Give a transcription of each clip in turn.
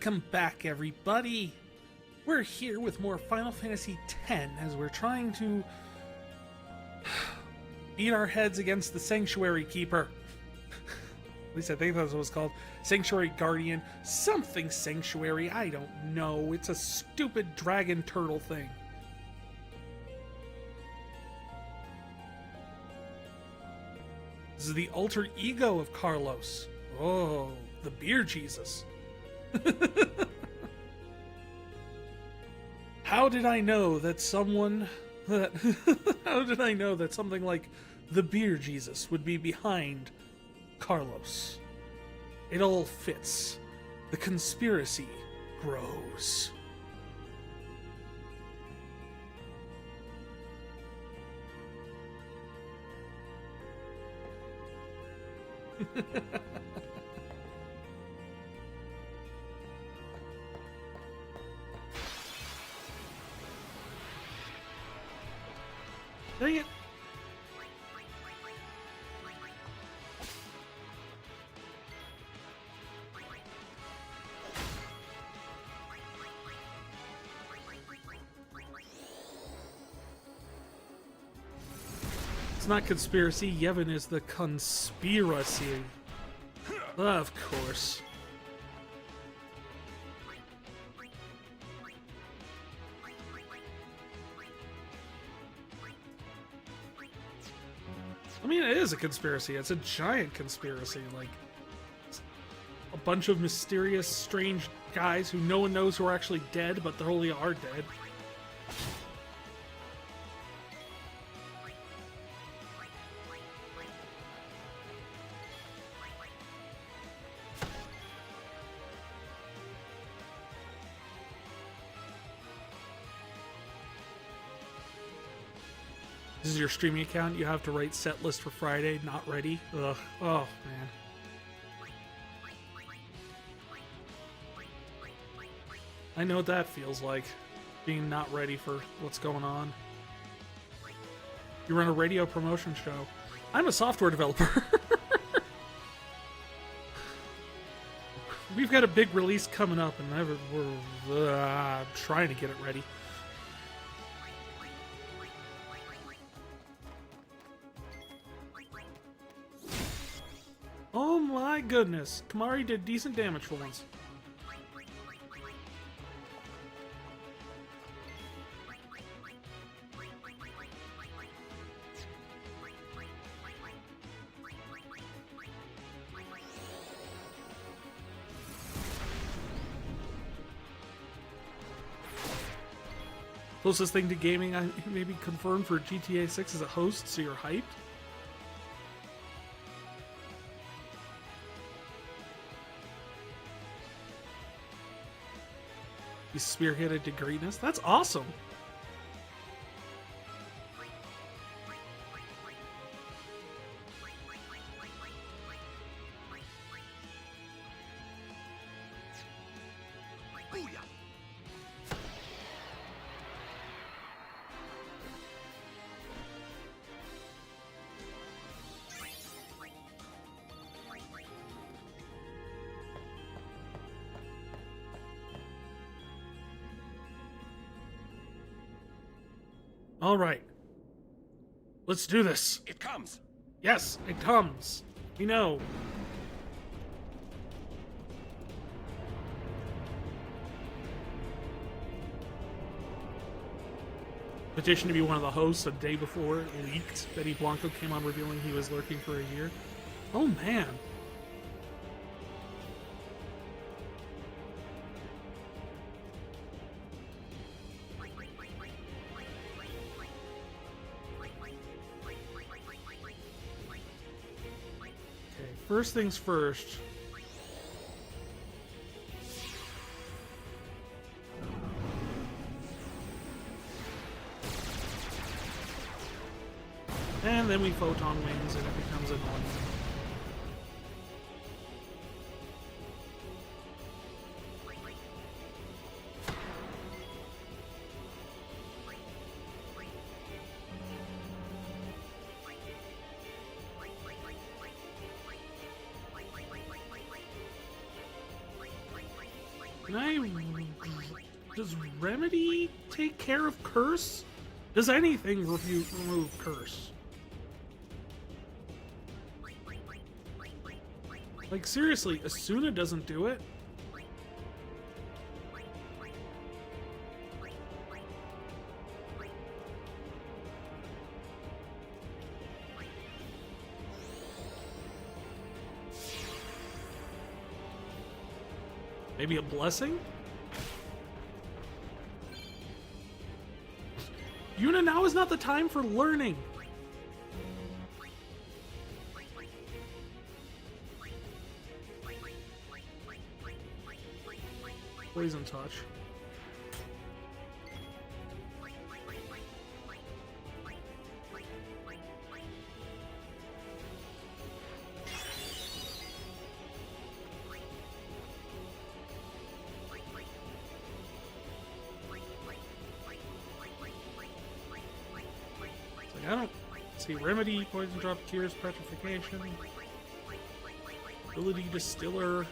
Welcome back, everybody! We're here with more Final Fantasy X as we're trying to beat our heads against the Sanctuary Keeper. At least I think that's what it was called. Sanctuary Guardian. Something Sanctuary, I don't know. It's a stupid dragon turtle thing. This is the alter ego of Carlos. Oh, the beer Jesus. How did I know that something like the beer Jesus would be behind Carlos? It all fits. The conspiracy grows. Dang it. It's not conspiracy, Yevon is the conspiracy. Of course. I mean, it is a conspiracy. It's a giant conspiracy. Like, a bunch of mysterious, strange guys who no one knows who are actually dead, but they really are dead. This is your streaming account. You have to write set list for Friday, not ready. Ugh. Oh, man. I know what that feels like, being not ready for what's going on. You run a radio promotion show. I'm a software developer. We've got a big release coming up, and we're trying to get it ready. Oh my goodness. Kamari did decent damage for once. Closest thing to gaming I maybe confirmed for GTA 6 as a host, so you're hyped? You spearheaded to greatness? That's awesome! All right. Let's do this. It comes. Yes, it comes. We know. Petition to be one of the hosts a day before it leaked. Betty Blanco came on revealing he was lurking for a year. Oh, man. First things first. And then we photon wings and it becomes annoying. Can I... Does Remedy take care of Curse? Does anything remove Curse? Like, seriously, Asuna doesn't do it? Maybe a blessing? Yuna, now is not the time for learning. Poison touch. I don't see Remedy, Poison Drop, Cures, Petrification, Ability Distiller.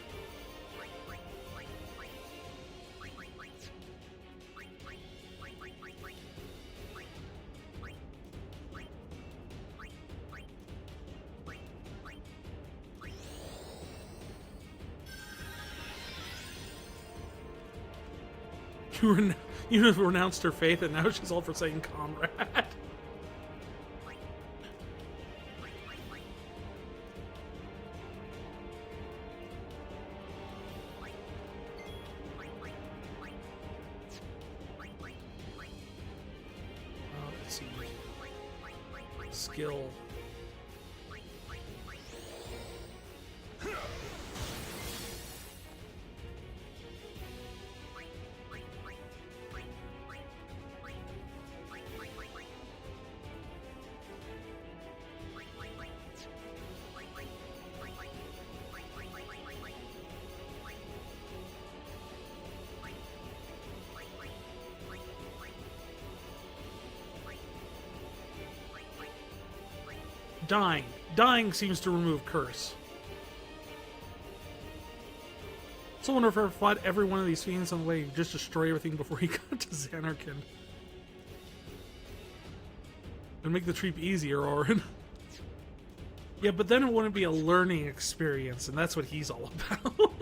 You renounced her faith and now she's all for saying comrade. Let's see. Skill. Dying. Dying seems to remove Curse. So I wonder if I ever fought every one of these fiends on the way, just destroy everything before he got to Zanarkand. And make the trip easier, Orin. Yeah, but then it wouldn't be a learning experience, and that's what he's all about.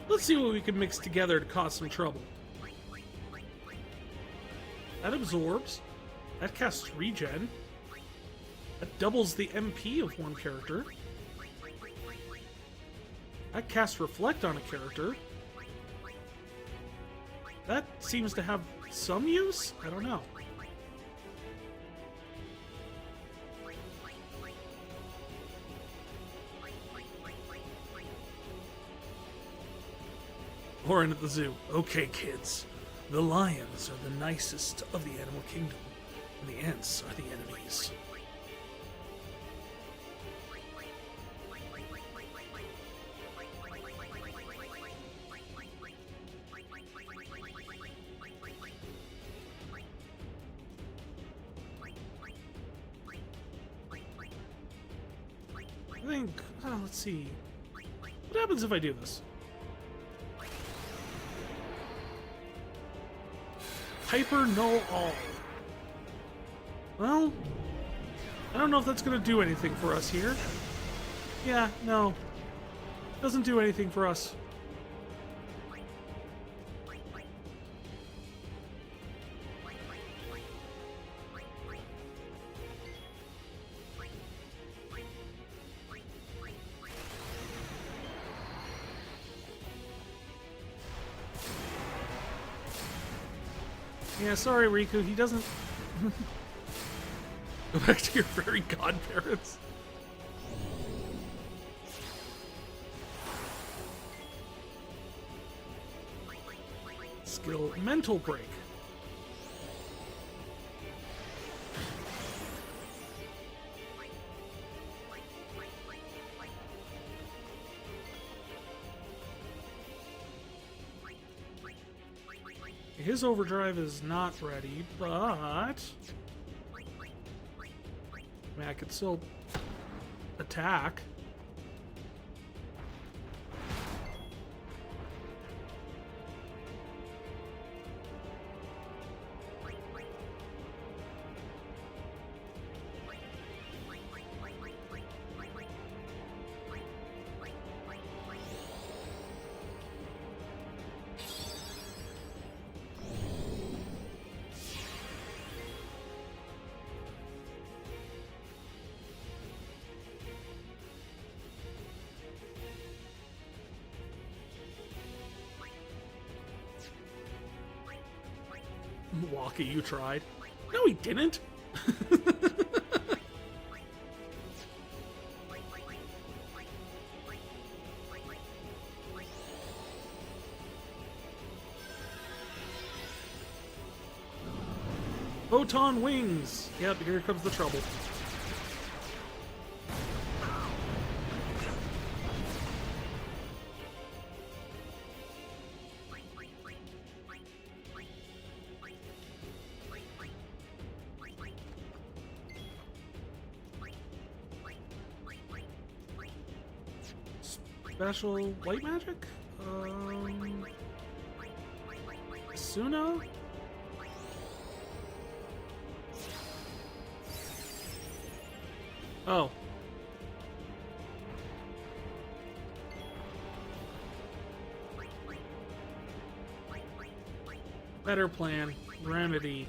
Let's see what we can mix together to cause some trouble. That absorbs. That casts regen. That doubles the MP of one character. That casts reflect on a character. That seems to have some use? I don't know. Orin at the zoo. Okay, kids. The lions are the nicest of the animal kingdom, and the ants are the enemies. I think, let's see. What happens if I do this? Hyper null all. Well, I don't know if that's going to do anything for us here. Yeah, no. Doesn't do anything for us. Yeah, sorry, Riku, he doesn't... Go back to your fairy godparents. Skill Mental Break. His overdrive is not ready, but I mean, I could still attack. Walkie, you tried. No, he didn't. Photon wings. Yep, here comes the trouble. Special light magic? Suno? Oh. Better plan. Remedy.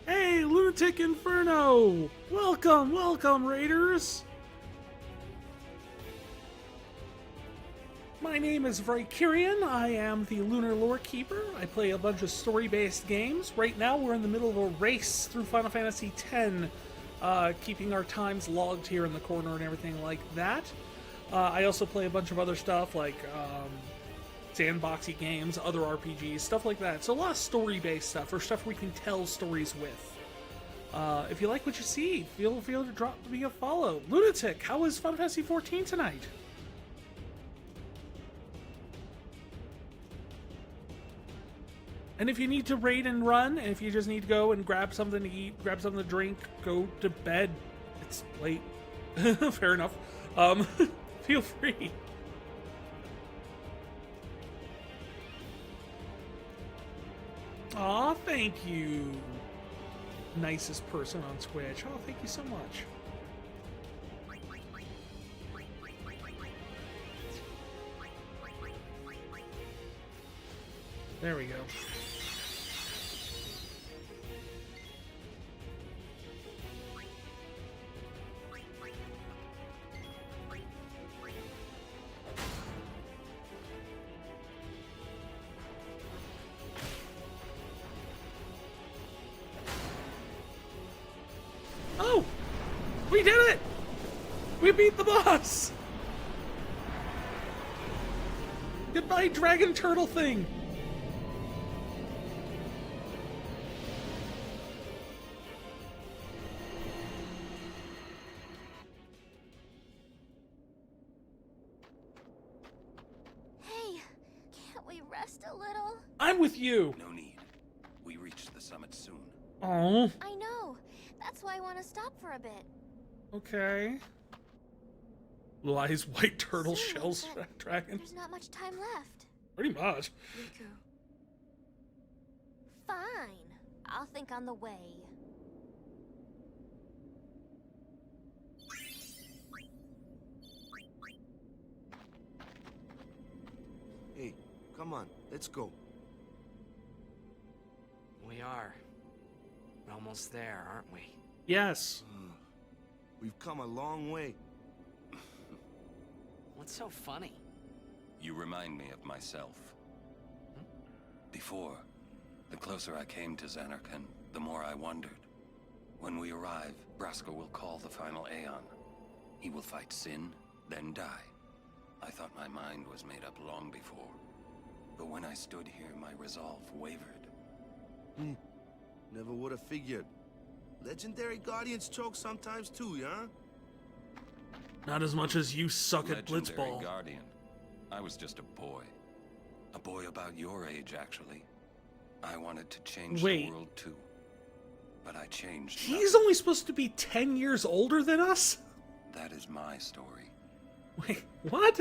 Hey, Lunatic Inferno! Welcome, welcome, Raiders! My name is Vrykirian. I am the Lunar Lore Keeper. I play a bunch of story-based games. Right now, we're in the middle of a race through Final Fantasy X, keeping our times logged here in the corner and everything like that. I also play a bunch of other stuff like sandboxy games, other RPGs, stuff like that. So a lot of story-based stuff, or stuff we can tell stories with. If you like what you see, feel free to drop me a follow. Lunatic, how is Final Fantasy XIV tonight? And if you need to raid and run, and if you just need to go and grab something to eat, grab something to drink, go to bed. It's late. Fair enough. Feel free. Aw, thank you. Nicest person on Twitch. Oh, thank you so much. There we go. Oh! We did it! We beat the boss! Goodbye, dragon turtle thing! I'm with you. No need. We reach the summit soon. Oh. I know. That's why I want to stop for a bit. Okay. Lies white turtle Soon, shells but dragon. There's not much time left. Pretty much. Riku. Fine. I'll think on the way. Hey, come on. Let's go. We are. We're almost there, aren't we? Yes. We've come a long way. What's so funny? You remind me of myself. Before, the closer I came to Zanarkand, the more I wondered. When we arrive, Braska will call the final Aeon. He will fight Sin, then die. I thought my mind was made up long before. But when I stood here, my resolve wavered. Never would have figured. Legendary Guardians choke sometimes too, yeah? Not as much as you suck at Legendary blitzball. Guardian. I was just a boy. A boy about your age, actually. I wanted to change Wait. the world too. But I changed He's nothing. only supposed to be 10 years older than us? That is my story. Wait, what?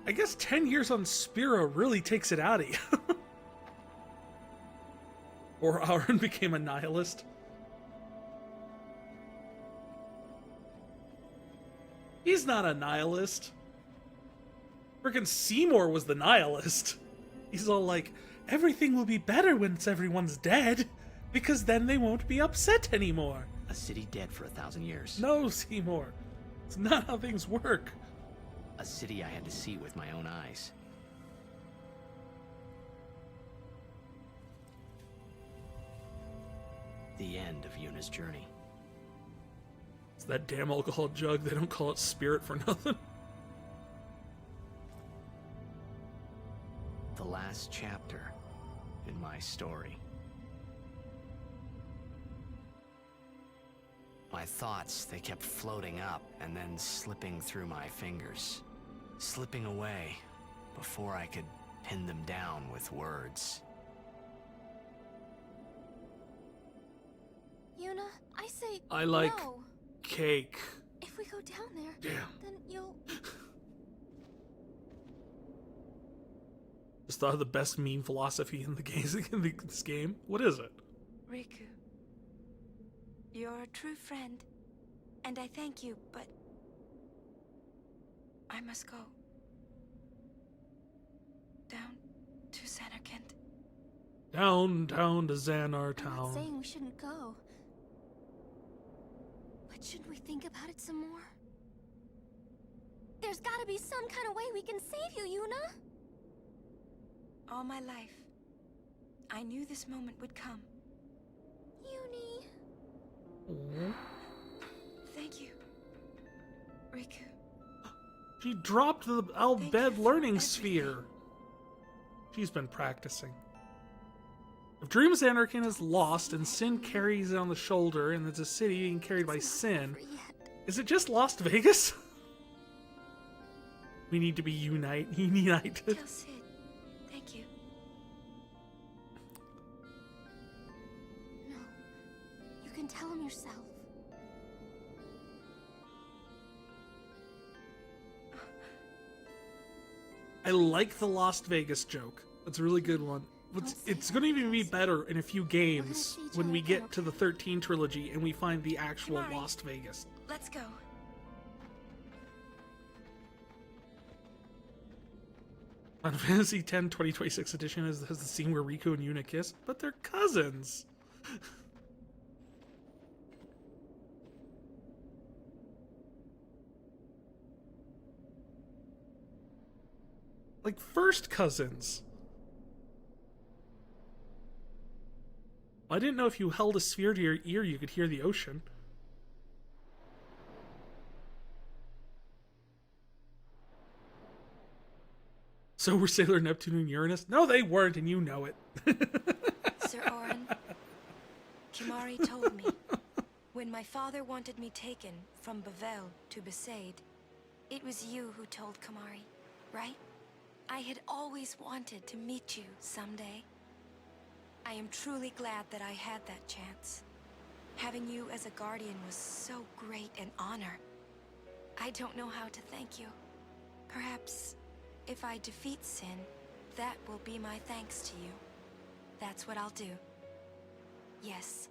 I guess 10 years on Spira really takes it out of you. Or Aaron became a nihilist. He's not a nihilist. Frickin' Seymour was the nihilist. He's all like, everything will be better once everyone's dead, because then they won't be upset anymore. A city dead for 1,000 years. No, Seymour. It's not how things work. A city I had to see with my own eyes. The end of Yuna's journey. It's that damn alcohol jug. They don't call it spirit for nothing. The last chapter in my story. My thoughts, they kept floating up and then slipping through my fingers. Slipping away before I could pin them down with words. Yuna, I say I like no. cake. If we go down there, Damn. then you'll... Just thought of the best meme philosophy in the this game. What is it? Riku, you're a true friend, and I thank you, but I must go. Down to Zanarkand. Down to Xanar I'm not Town. saying we shouldn't go. But shouldn't we think about it some more? There's gotta be some kind of way we can save you, Yuna! All my life, I knew this moment would come. Uni. Aw. Thank you, Riku. She dropped the Thank you Albed for learning everything. sphere. She's been practicing. If Dream of Zanarkand is lost and Sin carries it on the shoulder and it's a city being carried by It's not Sin, over yet. is it just Las Vegas? We need to be united. Tell Sid, thank you. No. You can tell him yourself. I like the Las Vegas joke. That's a really good one. Don't say It's that, going to even be please. better in a few games see each when other we again, get to the okay? 13 trilogy and we find the actual Kimari. Las Vegas. Let's go. Final Fantasy X 2026 edition has the scene where Riku and Yuna kiss, but they're cousins. Like first cousins. I didn't know if you held a sphere to your ear you could hear the ocean. So were Sailor Neptune and Uranus? No, they weren't, and you know it. Sir Orin, Kimari told me, when my father wanted me taken from Bavel to Besaid, it was you who told Kimari, right? I had always wanted to meet you someday. I am truly glad that I had that chance. Having you as a guardian was so great an honor. I don't know how to thank you. Perhaps if I defeat Sin, that will be my thanks to you. That's what I'll do. Yes.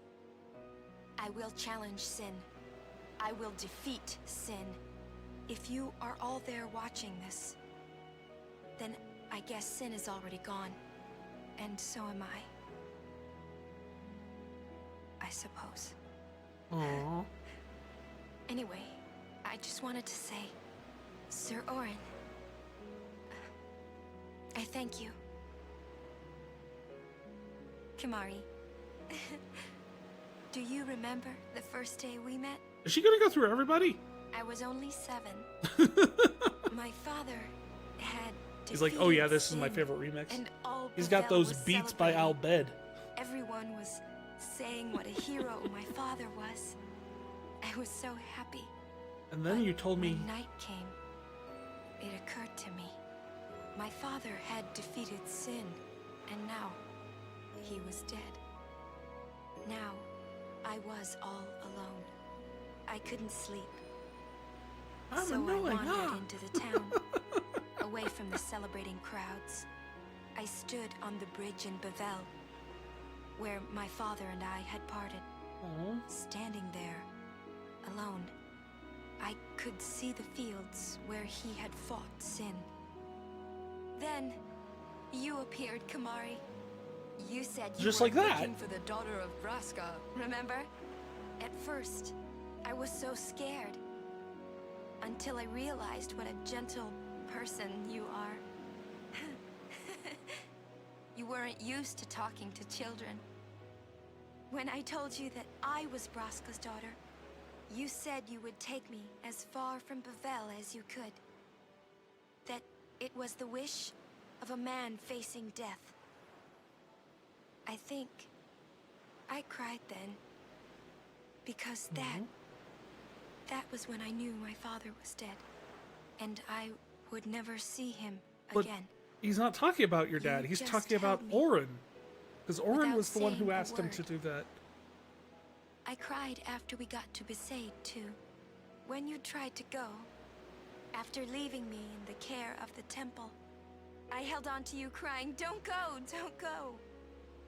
I will challenge Sin. I will defeat Sin. If you are all there watching this, then I guess Sin is already gone. And so am I suppose. Aww. Anyway, I just wanted to say, Sir Orin, I thank you. Kimari, do you remember the first day we met? Is she gonna go through everybody? I was only 7. My father had He's like, oh yeah, defeated this is my Sin, favorite remix. and all He's got Bavel those was beats by celebrating. Albed. Everyone was saying what a hero my father was. I was so happy. And then you told me... When night came, it occurred to me. My father had defeated sin, and now he was dead. Now, I was all alone. I couldn't sleep. I'm So annoying, I wandered huh? into the town, away from the celebrating crowds. I stood on the bridge in Bavel, where my father and I had parted. Aw. Standing there, alone, I could see the fields where he had fought sin. Then, you appeared, Kamari. You said you Just were like that. looking for the daughter of Braska, remember? At first, I was so scared. Until I realized what a gentle person you are. You weren't used to talking to children. When I told you that I was Braska's daughter, you said you would take me as far from Bavel as you could. That it was the wish of a man facing death. I think I cried then, because that was when I knew my father was dead, and I would never see him But again. he's not talking about your dad. You He's just talking about held me Oren. Because Oren without was the one who saying a asked him to word. do that. I cried after we got to Besaid, too. When you tried to go, after leaving me in the care of the temple, I held on to you crying, "Don't go, don't go."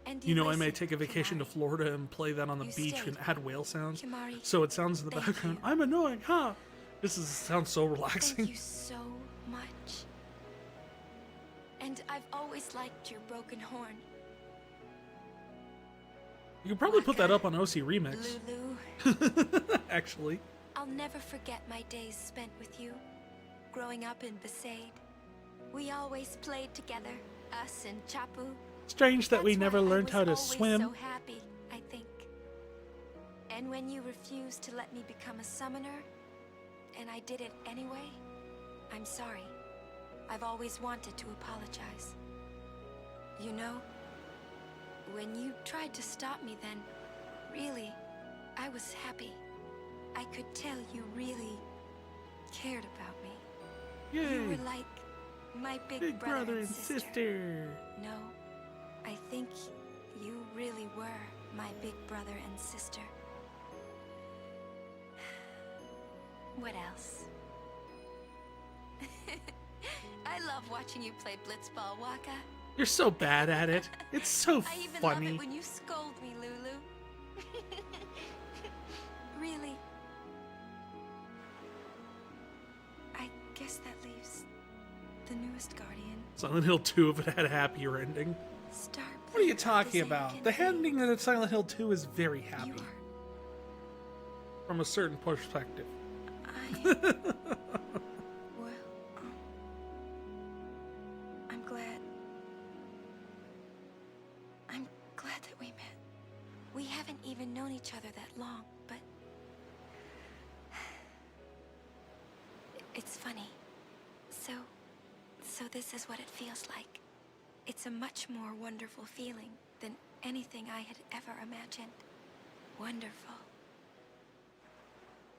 And You know, I may listened, take a vacation to Kimari. Florida and play that on the You beach stayed. and add whale sounds. Kimari, So it sounds in the thank background. you. I'm annoying, huh? Sounds so relaxing. Thank you so much. And I've always liked your broken horn. You could probably put that Waka, up on OC Remix. Lulu, Actually. I'll never forget my days spent with you. Growing up in Besaid, we always played together, us and Chapu. Strange that we That's never why I learned was how to always swim. so happy, I think. And when you refused to let me become a summoner, and I did it anyway, I'm sorry. I've always wanted to apologize. You know, when you tried to stop me then, really, I was happy. I could tell you really cared about me. You Yay! were like my Big brother and sister. No, I think you really were my big brother and sister. What else? I love watching you play blitzball, Waka. You're so bad at it. It's so I even love funny. it when you scold me, Lulu. Really? I guess that leaves the newest Guardian. Silent Hill 2 if it had a happier ending. Star What are you player talking of about? Zanarkand The Age. ending of Silent Hill 2 is very happy. You are. From a certain perspective. Well, I'm glad. I'm glad that we met. We haven't even known each other that long, but it's funny. So this is what it feels like. It's a much more wonderful feeling than anything I had ever imagined. Wonderful.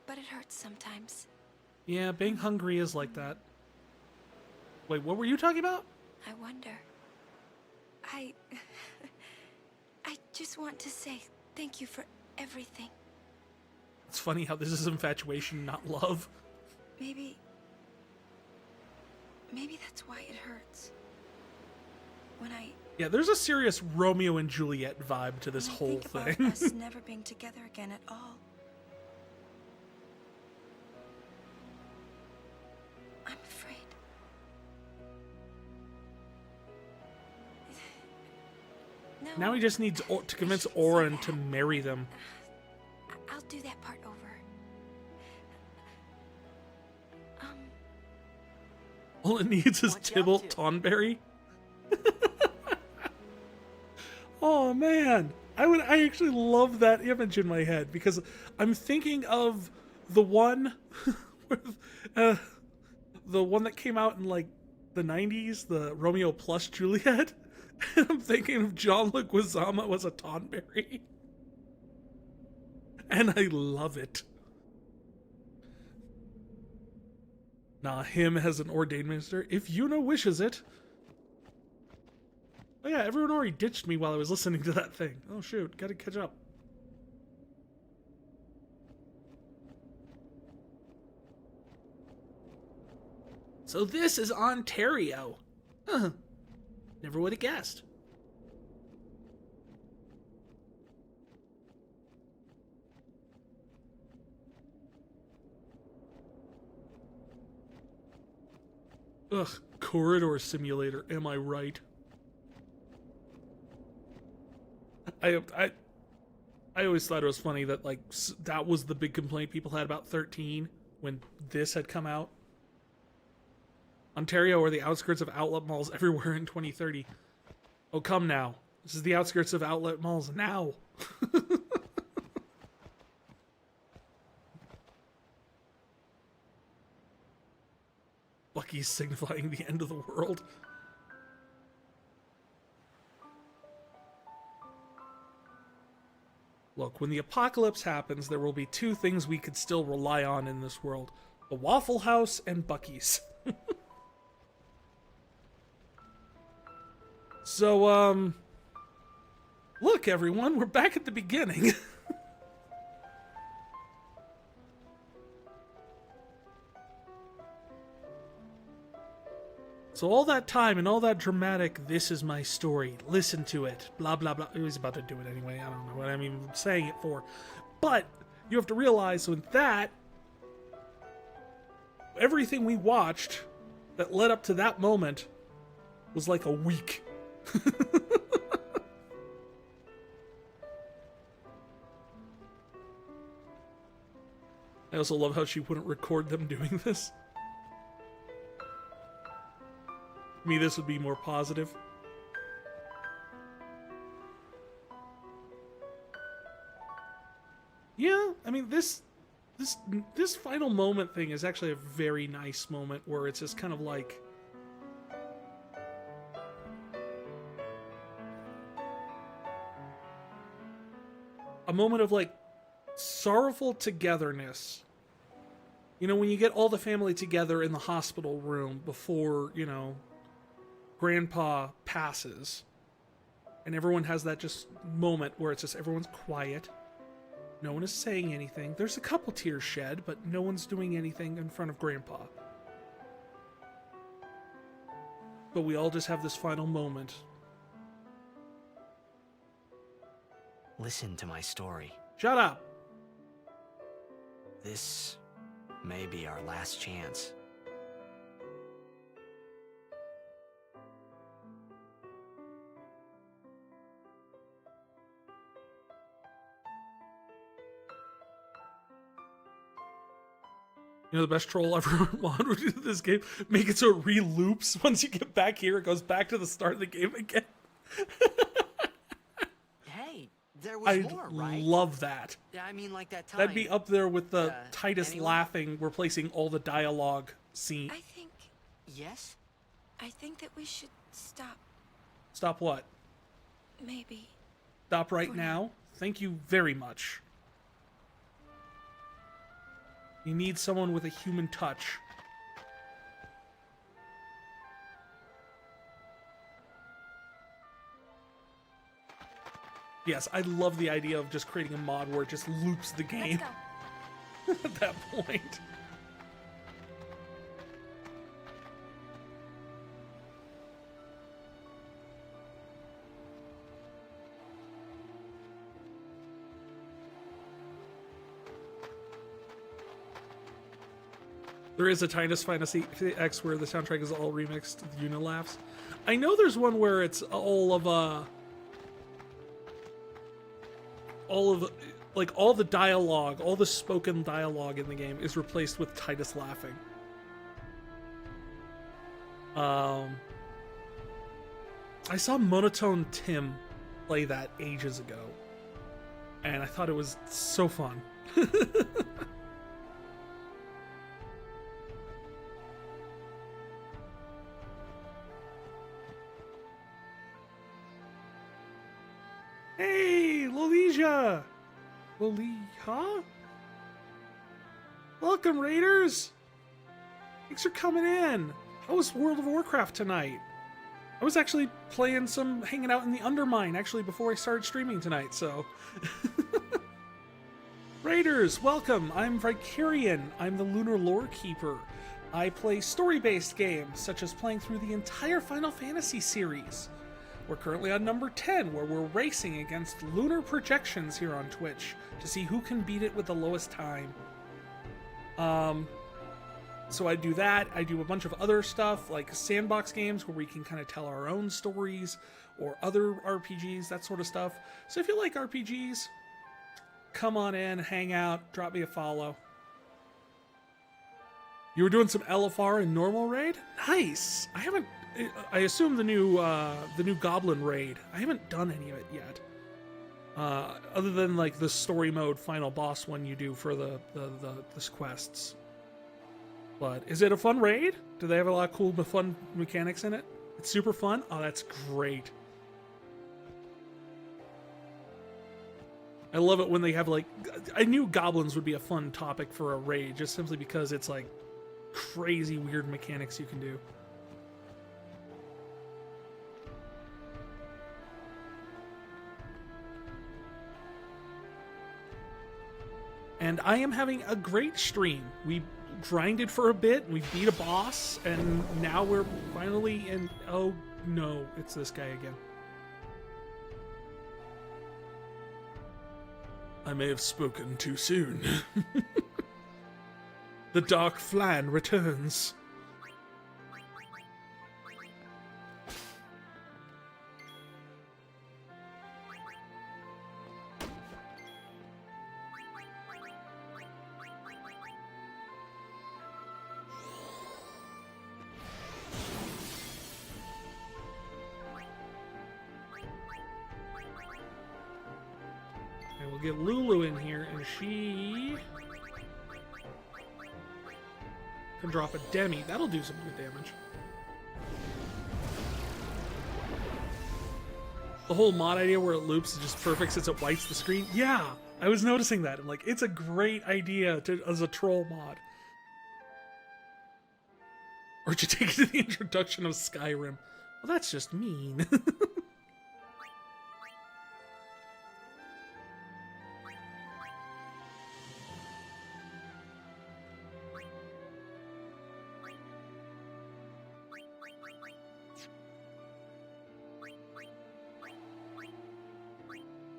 But it hurts sometimes. Yeah, being hungry is like that. Wait, what were you talking about? I wonder. I just want to say thank you for everything. It's funny how this is infatuation, not love. Maybe that's why it hurts. When I Yeah, there's a serious Romeo and Juliet vibe to this when I whole think about thing. us never being together again at all. I'm afraid. No, Now he just needs to convince shouldn't say Oren that. to marry them. I'll do that part over. All it needs is What you up Tybalt to? Tonberry. Oh man, I actually love that image in my head because I'm thinking of the one with the one that came out in like the 90s, the Romeo plus Juliet. And I'm thinking of John Leguizamo as a Tonberry. And I love it. Nah, him as an ordained minister, if Yuna wishes it. Oh yeah, everyone already ditched me while I was listening to that thing. Oh shoot, gotta catch up. So this is Ontario. Huh. Never would have guessed. Ugh, corridor simulator, am I right? I always thought it was funny that, like, that was the big complaint people had about 13 when this had come out. Ontario are the outskirts of outlet malls everywhere in 2030. Oh, come now. This is the outskirts of outlet malls now. Bucky's signifying the end of the world. Look, when the apocalypse happens, there will be two things we could still rely on in this world. The Waffle House and Bucky's. So, look everyone, we're back at the beginning. So all that time and all that dramatic, this is my story, listen to it, blah blah blah. He was about to do it anyway, I don't know what I'm even saying it for. But, you have to realize with that, everything we watched that led up to that moment was like a week. I also love how she wouldn't record them doing this. To me, this would be more positive. Yeah, I mean, this final moment thing is actually a very nice moment where it's just kind of like a moment of like sorrowful togetherness. You know, when you get all the family together in the hospital room before, you know, Grandpa passes, and everyone has that just moment where it's just everyone's quiet. No one is saying anything. There's a couple tears shed, but no one's doing anything in front of Grandpa. But we all just have this final moment. Listen to my story. Shut up! This may be our last chance. You know, the best troll ever mod would do this game, make it so it re-loops. Once you get back here, it goes back to the start of the game again. Hey, there was I more, right? love that. I mean, like that time. That'd be up there with the Titus anyone? laughing, replacing all the dialogue scene. I think Yes? that we should stop. Stop what? Maybe. Stop right now? Thank you very much. You need someone with a human touch. Yes, I love the idea of just creating a mod where it just loops the game Let's go. at that point. There is a Titus Fantasy X where the soundtrack is all remixed with Unilaughs. I know there's one where it's all of like all the dialogue, all the spoken dialogue in the game is replaced with Titus laughing. I saw Monotone Tim play that ages ago, and I thought it was so fun. Hey, Lolisia! Huh? Welcome, Raiders! Thanks for coming in. How was World of Warcraft tonight? I was actually hanging out in the Undermine, actually, before I started streaming tonight, so... Raiders, welcome! I'm Vicarian. I'm the Lunar Lore Keeper. I play story-based games, such as playing through the entire Final Fantasy series. We're currently on number 10, where we're racing against lunar projections here on Twitch to see who can beat it with the lowest time. So I do that. I do a bunch of other stuff, like sandbox games where we can kind of tell our own stories, or other RPGs, that sort of stuff. So if you like RPGs, come on in, hang out, drop me a follow. You were doing some LFR in normal raid? Nice! I assume the new Goblin raid. I haven't done any of it yet. Other than like the story mode final boss one you do for the quests. But is it a fun raid? Do they have a lot of cool fun mechanics in it? It's super fun? Oh, that's great. I love it when they have like... I knew goblins would be a fun topic for a raid, just simply because it's like crazy weird mechanics you can do. And I am having a great stream. We grinded for a bit, we beat a boss, and now we're finally in... Oh no, it's this guy again. I may have spoken too soon. The Dark Flan returns. And we'll get Lulu in here, and she can drop a Demi. That'll do some good damage. The whole mod idea where it loops is just perfect since it wipes the screen. Yeah, I was noticing that. I'm like, it's a great idea as a troll mod. Or to take it to the introduction of Skyrim. Well, that's just mean.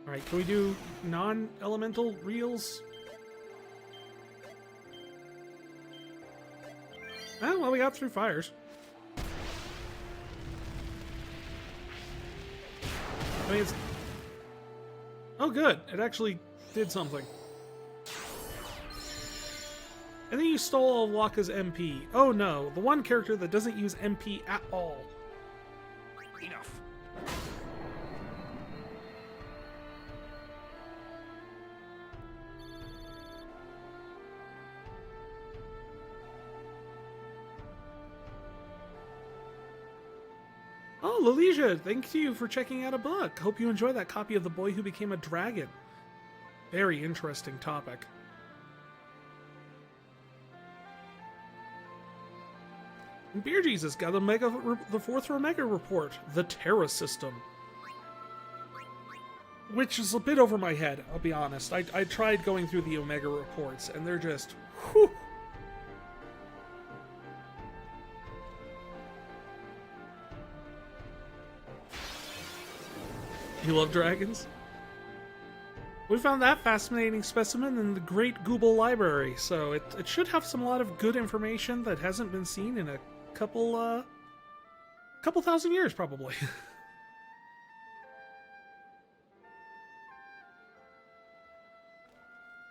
Alright, can we do non-elemental reels? Oh, well, we got through fires. I mean, it's... Oh, good. It actually did something. And then you stole all of Waka's MP. Oh, no. The one character that doesn't use MP at all. Enough. Oh, Lalesia, thank you for checking out a book. Hope you enjoy that copy of The Boy Who Became a Dragon. Very interesting topic. And Beer Jesus got the fourth Omega report, the Terra System. Which is a bit over my head, I'll be honest. I tried going through the Omega reports, and they're just... whew. You love dragons? We found that fascinating specimen in the Great Google Library, so it should have a lot of good information that hasn't been seen in a couple thousand years, probably.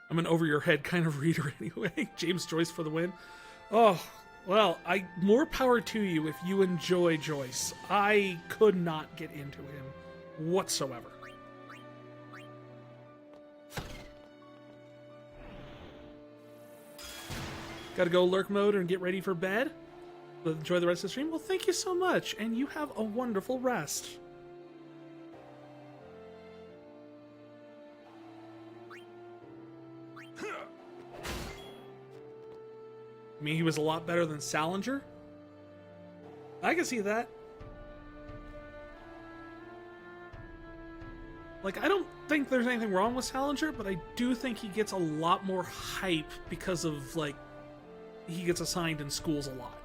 I'm an over-your-head kind of reader anyway. James Joyce for the win. Oh, well, more power to you if you enjoy Joyce. I could not get into him whatsoever. Gotta go lurk mode and get ready for bed? Enjoy the rest of the stream? Well, thank you so much, and you have a wonderful rest. I mean, he was a lot better than Salinger. I can see that. Like, I don't think there's anything wrong with Salinger, but I do think he gets a lot more hype because of, like, he gets assigned in schools a lot.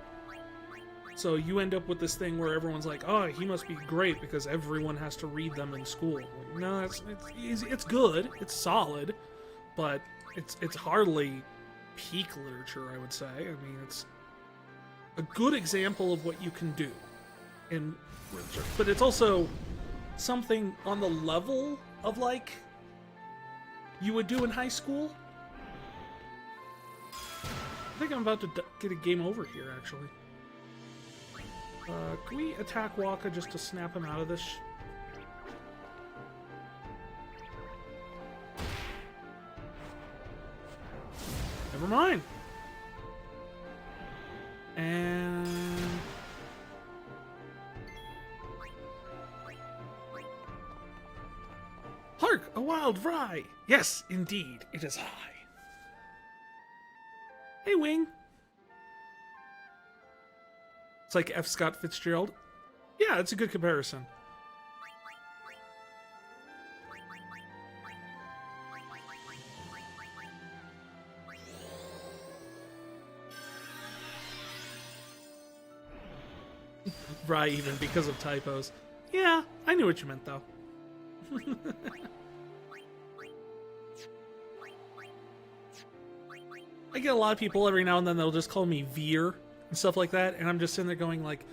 So you end up with this thing where everyone's like, oh, he must be great because everyone has to read them in school. Like, no, it's good, it's solid, but it's hardly peak literature, I would say. I mean, it's a good example of what you can do in literature, but it's also something on the level of, like, you would do in high school. I think I'm about to get a game over here, actually. Can we attack Waka just to snap him out of this? Never mind. And... hark! A wild rye! Yes, indeed, it is I. Hey, Wing. It's like F. Scott Fitzgerald. Yeah, it's a good comparison. Right, even because of typos. Yeah, I knew what you meant, though. I get a lot of people every now and then that'll just call me Veer and stuff like that, and I'm just sitting there going like,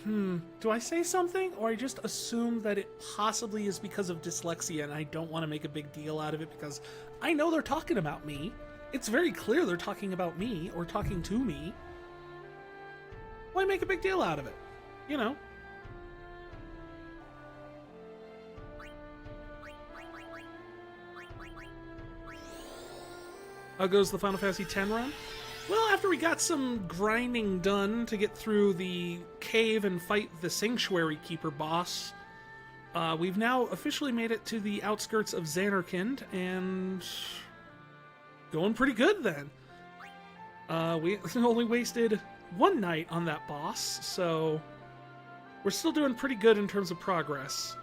do I say something, or I just assume that it possibly is because of dyslexia and I don't want to make a big deal out of it because I know they're talking about me. It's very clear they're talking about me or talking to me. Why make a big deal out of it? You know? How goes the Final Fantasy X run? Well, after we got some grinding done to get through the cave and fight the Sanctuary Keeper boss, we've now officially made it to the outskirts of Zanarkand, and going pretty good then. We only wasted one night on that boss, so we're still doing pretty good in terms of progress.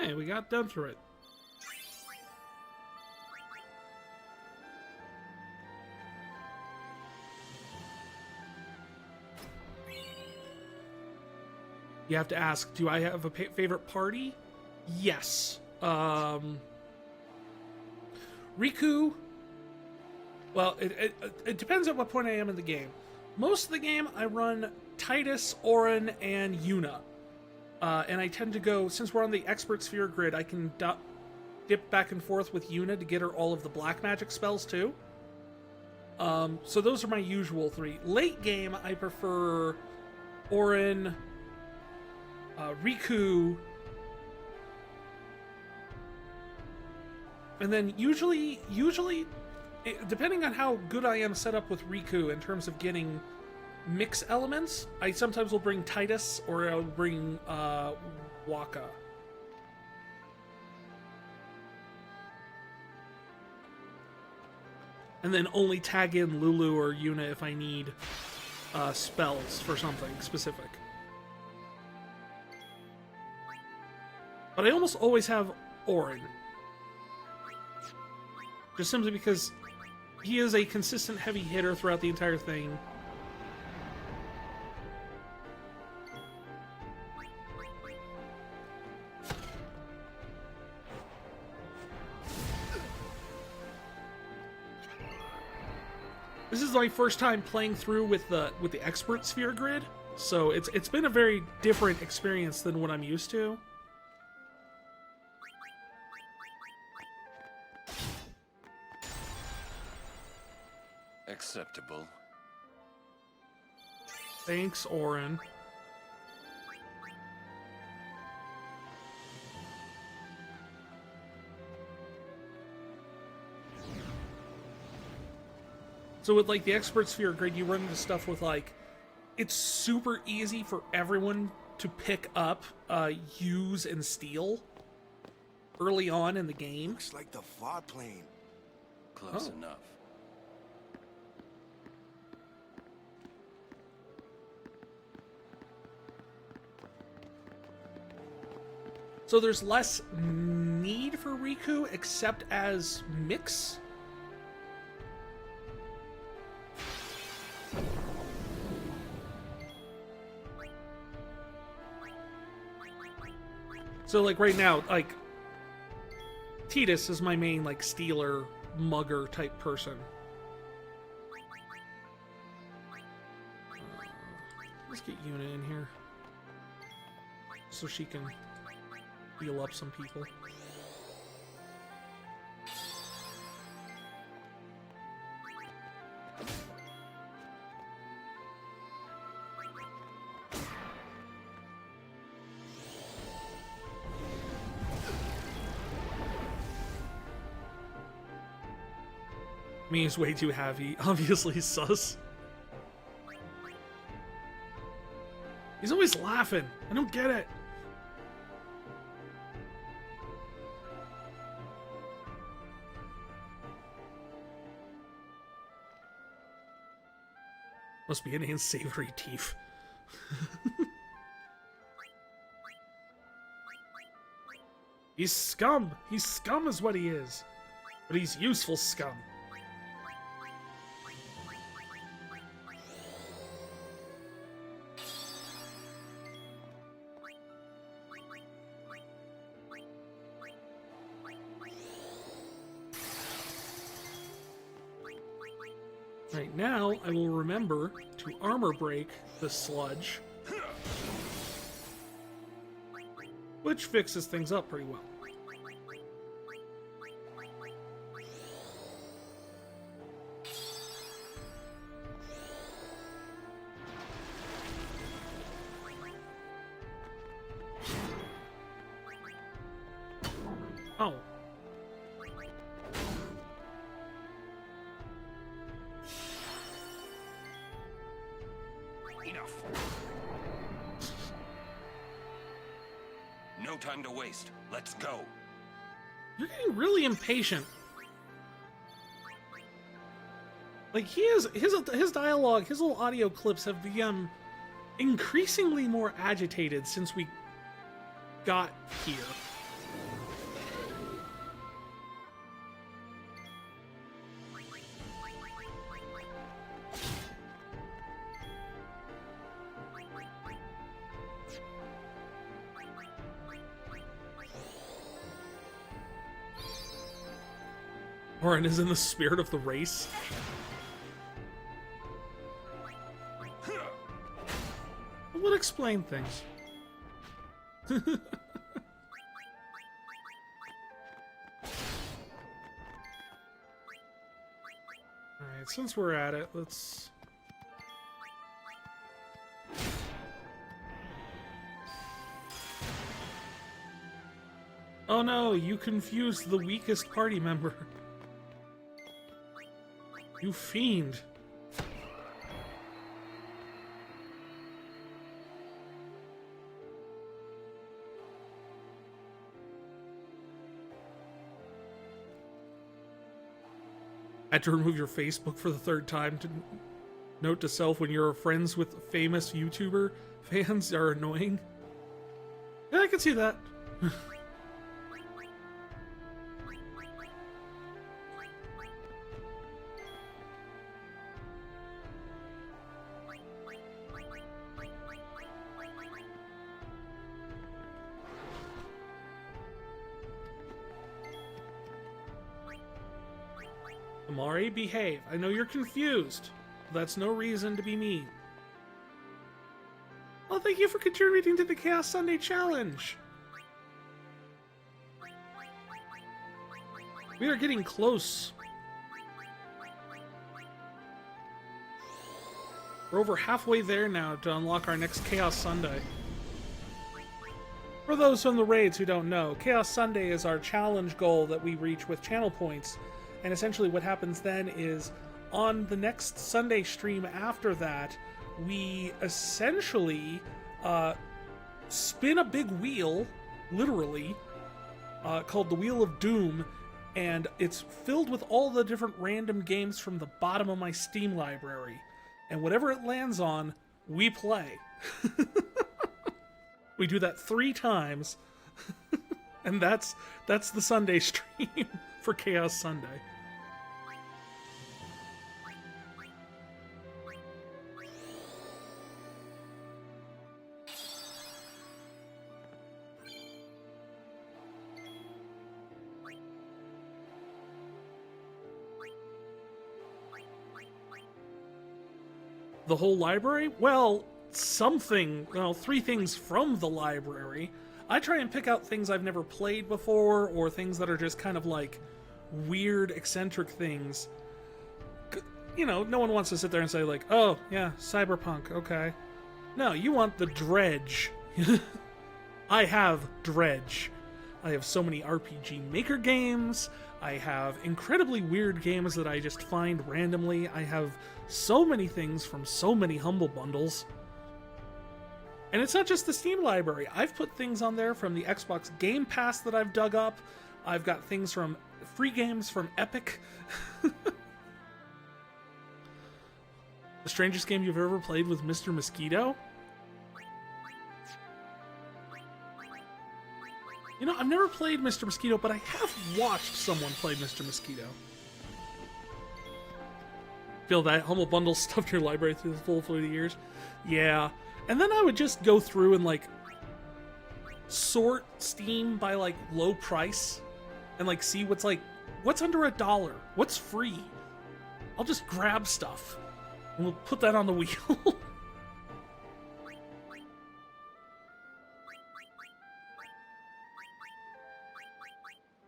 Hey, we got done through it. You have to ask, do I have a favorite party? Yes. Riku. Well, it depends at what point I am in the game. Most of the game, I run Titus, Auron, and Yuna. And I tend to go, since we're on the Expert Sphere grid, I can dip back and forth with Yuna to get her all of the black magic spells, too. So those are my usual three. Late game, I prefer Auron, Riku, and then usually, depending on how good I am set up with Riku in terms of getting mix elements, I sometimes will bring Titus or I'll bring Waka. And then only tag in Lulu or Yuna if I need spells for something specific. But I almost always have Auron. Just simply because he is a consistent heavy hitter throughout the entire thing. This is my first time playing through with the Expert Sphere grid, so it's been a very different experience than what I'm used to. Acceptable. Thanks, Oren. So with like the expert sphere grid, you run into stuff with like, it's super easy for everyone to pick up, use, and steal early on in the game. Looks like the far plane. Close Oh. enough. So there's less need for Riku except as mix. So like right now, like Tidus is my main like stealer, mugger type person. Let's get Yuna in here so she can heal up some people. Me is way too heavy, obviously sus. He's always laughing. I don't get it. Must be an unsavory teeth. He's scum. He's scum is what he is. But he's useful scum. Right now, I will remember to armor break the sludge, which fixes things up pretty well. Oh. Enough. No time to waste. Let's go. You're getting really impatient. Like his dialogue, his little audio clips have become increasingly more agitated since we got here. Orin is in the spirit of the race. It would explain things. Alright, since we're at it, let's... Oh no, you confused the weakest party member. You fiend. Had to remove your Facebook for the third time to note to self when you're friends with famous YouTuber fans are annoying. Yeah, I can see that. Amari, behave. I know you're confused. That's no reason to be mean. Well, thank you for contributing to the Chaos Sunday Challenge. We are getting close. We're over halfway there now to unlock our next Chaos Sunday. For those from the raids who don't know, Chaos Sunday is our challenge goal that we reach with channel points. And essentially what happens then is, on the next Sunday stream after that, we essentially spin a big wheel, literally, called the Wheel of Doom, and it's filled with all the different random games from the bottom of my Steam library. And whatever it lands on, we play. We do that 3 times, and that's the Sunday stream for Chaos Sunday. The whole library? Well, something, well, 3 things from the library. I try and pick out things I've never played before, or things that are just kind of like weird, eccentric things. You know, no one wants to sit there and say like, oh, yeah, Cyberpunk, okay. No, you want the Dredge. I have Dredge. I have so many RPG Maker games. I have incredibly weird games that I just find randomly. I have so many things from so many Humble Bundles. And it's not just the Steam library. I've put things on there from the Xbox Game Pass that I've dug up. I've got things from free games from Epic. The strangest game you've ever played with Mr. Mosquito? You know, I've never played Mr. Mosquito, but I have watched someone play Mr. Mosquito. Feel that Humble Bundle stuffed your library through the years? Yeah. And then I would just go through and, like, sort Steam by, like, low price. And, like, see what's, like, what's under $1? What's free? I'll just grab stuff. And we'll put that on the wheel.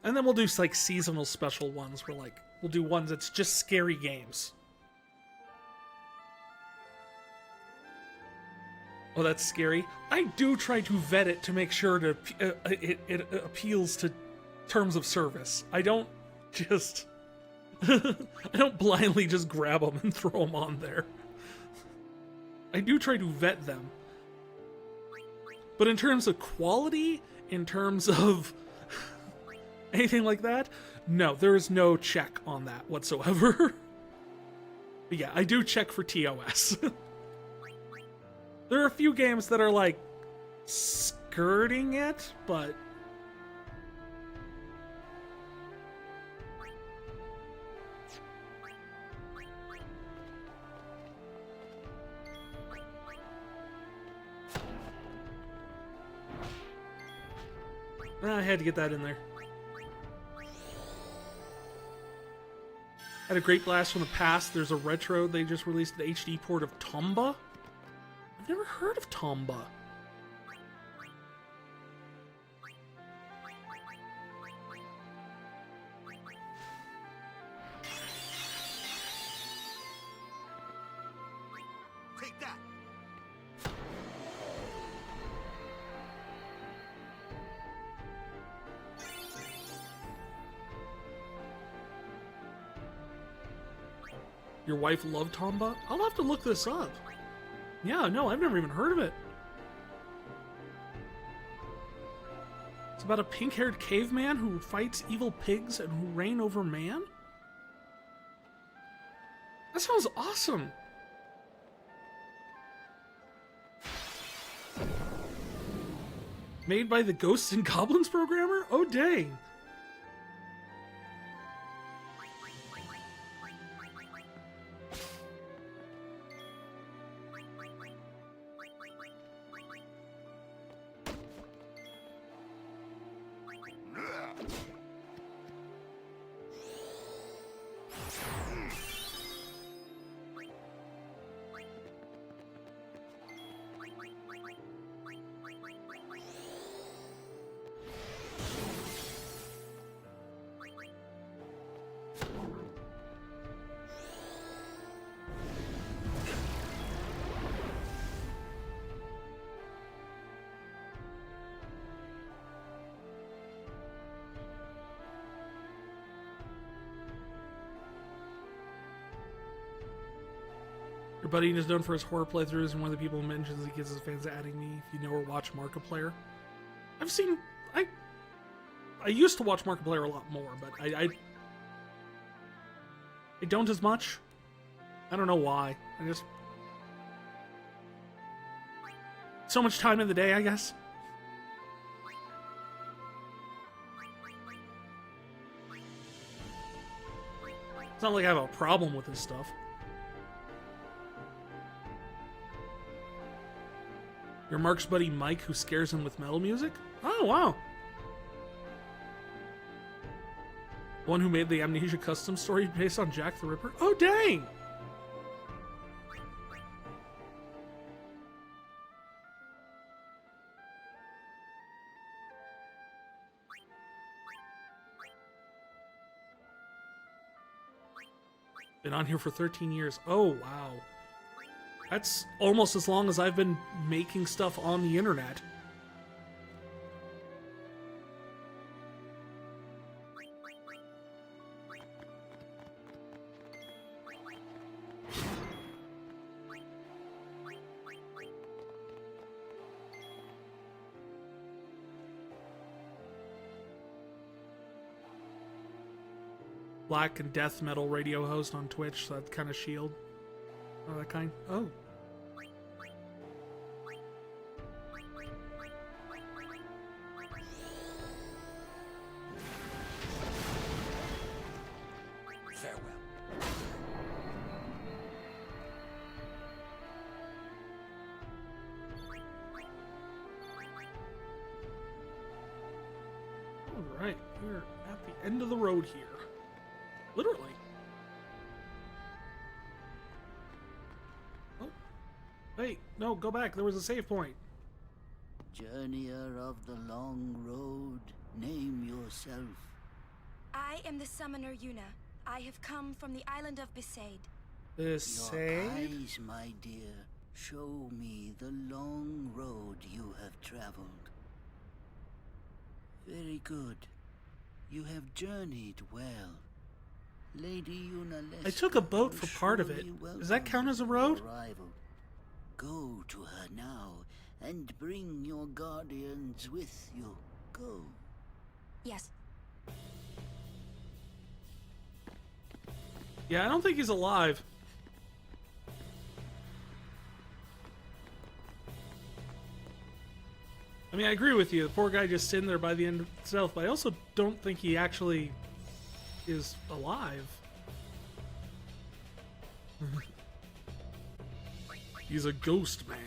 And then we'll do like seasonal special ones where like we'll do ones that's just scary games. Oh, that's scary. I do try to vet it to make sure to it appeals to terms of service. I don't just I don't blindly just grab them and throw them on there. I do try to vet them. But in terms of quality, in terms of anything like that, no, there is no check on that whatsoever. But yeah, I do check for TOS. There are a few games that are like skirting it, but I had to get that in there. Had a great blast from the past. There's a retro. They just released an HD port of Tomba. I've never heard of Tomba. Take that. Your wife loved Tomba? I'll have to look this up. Yeah, no, I've never even heard of it. It's about a pink-haired caveman who fights evil pigs and who reign over man? That sounds awesome. Made by the Ghosts and Goblins programmer? Oh, dang. Your buddy is known for his horror playthroughs, and one of the people who mentions he gives his fans adding me. If you know or watch Markiplier, I've seen. I used to watch Markiplier a lot more, but I don't as much. I don't know why. I just so much time in the day, I guess. It's not like I have a problem with this stuff. Your Mark's buddy Mike, who scares him with metal music? Oh, wow. One who made the Amnesia custom story based on Jack the Ripper? Oh, dang! Been on here for 13 years. Oh, wow. That's almost as long as I've been making stuff on the internet. Black and death metal radio host on Twitch, so that kind of shield. Oh, that kind. Oh. Farewell. All right, we're at the end of the road here. Literally. Oh. Wait, no, go back. There was a save point. Journeyer of the long road, name yourself. I am the summoner Yuna. I have come from the island of Besaid. The Your save? eyes, my dear, show me the long road you have traveled. Very good. You have journeyed well. Lady Yuna I took a boat for part of it. Does that count as a road? Arrival. Go to her now and bring your guardians with you. Go. Yes. Yeah, I don't think he's alive. I mean, I agree with you. The poor guy just sitting there by the end of himself, but I also don't think he actually is alive. He's a ghost man.